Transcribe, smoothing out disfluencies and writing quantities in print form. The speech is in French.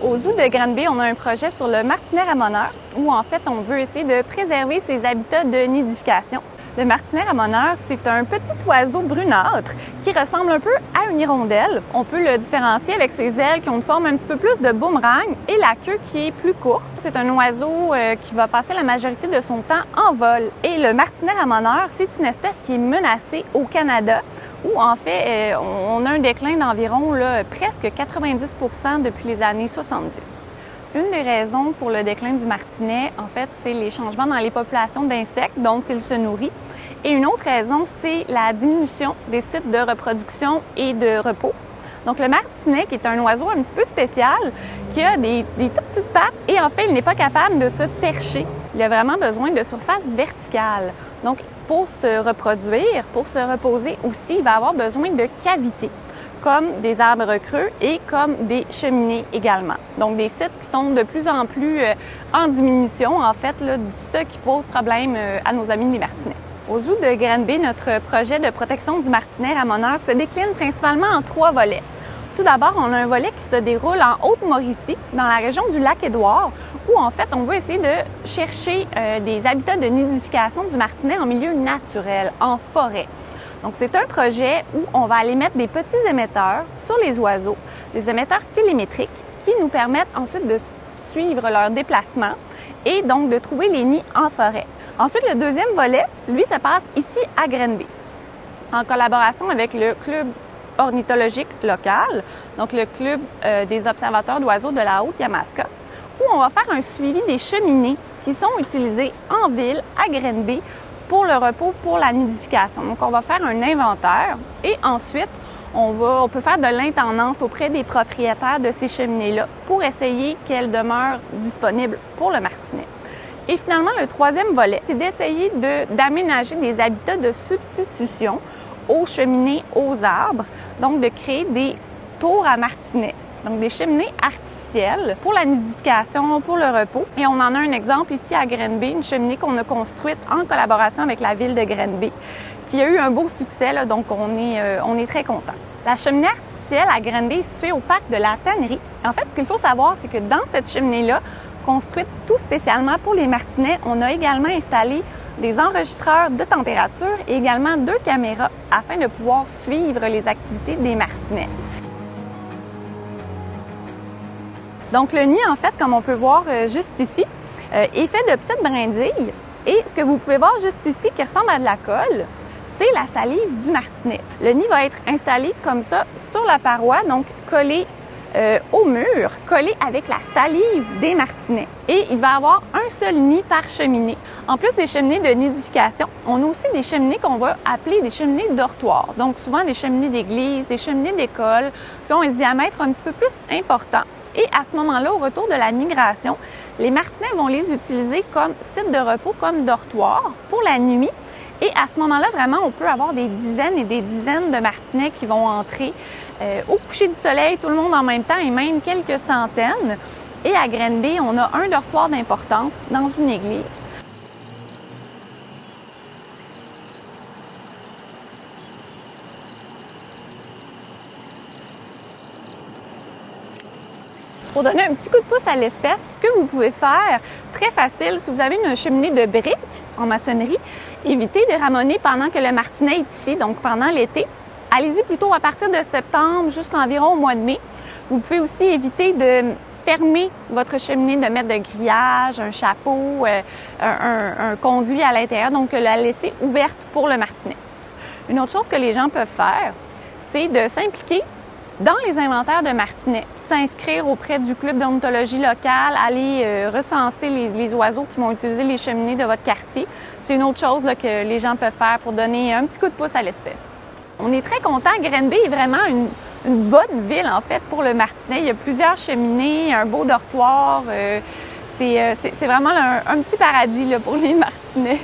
Au zoo de Granby, on a un projet sur le martinet ramoneur où en fait on veut essayer de préserver ses habitats de nidification. Le martinet ramoneur, c'est un petit oiseau brunâtre qui ressemble un peu à une hirondelle. On peut le différencier avec ses ailes qui ont une forme un petit peu plus de boomerang et la queue qui est plus courte. C'est un oiseau qui va passer la majorité de son temps en vol. Et le martinet ramoneur, c'est une espèce qui est menacée au Canada où en fait on a un déclin d'environ presque 90% depuis les années 70. Une des raisons pour le déclin du martinet, en fait, c'est les changements dans les populations d'insectes dont il se nourrit. Et une autre raison, c'est la diminution des sites de reproduction et de repos. Donc, le martinet, qui est un oiseau un petit peu spécial, qui a des toutes petites pattes et en fait, il n'est pas capable de se percher. Il a vraiment besoin de surface verticale. Donc, pour se reproduire, pour se reposer aussi, il va avoir besoin de cavités, comme des arbres creux et comme des cheminées également. Donc, des sites qui sont de plus en plus en diminution, en fait, ce qui pose problème à nos amis les martinets. Au zoo de Granby, notre projet de protection du martinet ramoneur se décline principalement en 3 volets. Tout d'abord, on a un volet qui se déroule en Haute-Mauricie, dans la région du Lac-Édouard, où en fait, on veut essayer de chercher des habitats de nidification du martinet en milieu naturel, en forêt. Donc, c'est un projet où on va aller mettre des petits émetteurs sur les oiseaux, des émetteurs télémétriques qui nous permettent ensuite de suivre leur déplacement et donc de trouver les nids en forêt. Ensuite, le deuxième volet, lui, se passe ici à Granby, en collaboration avec le club ornithologique local, donc le club des observateurs d'oiseaux de la Haute-Yamaska, où on va faire un suivi des cheminées qui sont utilisées en ville à Granby pour le repos, pour la nidification. Donc, on va faire un inventaire et ensuite, on peut faire de l'intendance auprès des propriétaires de ces cheminées-là pour essayer qu'elles demeurent disponibles pour le martinet. Et finalement, le troisième volet, c'est d'essayer d'aménager des habitats de substitution aux cheminées, aux arbres, donc de créer des tours à martinets. Donc, des cheminées artificielles pour la nidification, pour le repos. Et on en a un exemple ici à Granby, une cheminée qu'on a construite en collaboration avec la ville de Granby, qui a eu un beau succès, là, donc on est très contents. La cheminée artificielle à Granby est située au parc de la Tannerie. En fait, ce qu'il faut savoir, c'est que dans cette cheminée-là, construite tout spécialement pour les martinets, on a également installé des enregistreurs de température et également 2 caméras afin de pouvoir suivre les activités des martinets. Donc, le nid, en fait, comme on peut voir juste ici, est fait de petites brindilles. Et ce que vous pouvez voir juste ici, qui ressemble à de la colle, c'est la salive du martinet. Le nid va être installé comme ça sur la paroi, donc collé au mur, collé avec la salive des martinets. Et il va avoir un seul nid par cheminée. En plus des cheminées de nidification, on a aussi des cheminées qu'on va appeler des cheminées dortoirs. Donc, souvent des cheminées d'église, des cheminées d'école, qui ont un diamètre un petit peu plus important. Et à ce moment-là, au retour de la migration, les martinets vont les utiliser comme site de repos, comme dortoir pour la nuit. Et à ce moment-là, vraiment, on peut avoir des dizaines et des dizaines de martinets qui vont entrer au coucher du soleil, tout le monde en même temps, et même quelques centaines. Et à Granby, on a un dortoir d'importance dans une église. Pour donner un petit coup de pouce à l'espèce, ce que vous pouvez faire, très facile, si vous avez une cheminée de briques en maçonnerie, évitez de ramoner pendant que le martinet est ici, donc pendant l'été. Allez-y plutôt à partir de septembre jusqu'environ au mois de mai. Vous pouvez aussi éviter de fermer votre cheminée, de mettre de grillage, un chapeau, un conduit à l'intérieur, donc la laisser ouverte pour le martinet. Une autre chose que les gens peuvent faire, c'est de s'impliquer dans les inventaires de martinets, s'inscrire auprès du club d'ornithologie local, aller recenser les oiseaux qui vont utiliser les cheminées de votre quartier. C'est une autre chose là, que les gens peuvent faire pour donner un petit coup de pouce à l'espèce. On est très contents. Granby est vraiment une bonne ville, en fait, pour le martinet. Il y a plusieurs cheminées, un beau dortoir. C'est vraiment un petit paradis là, pour les martinets.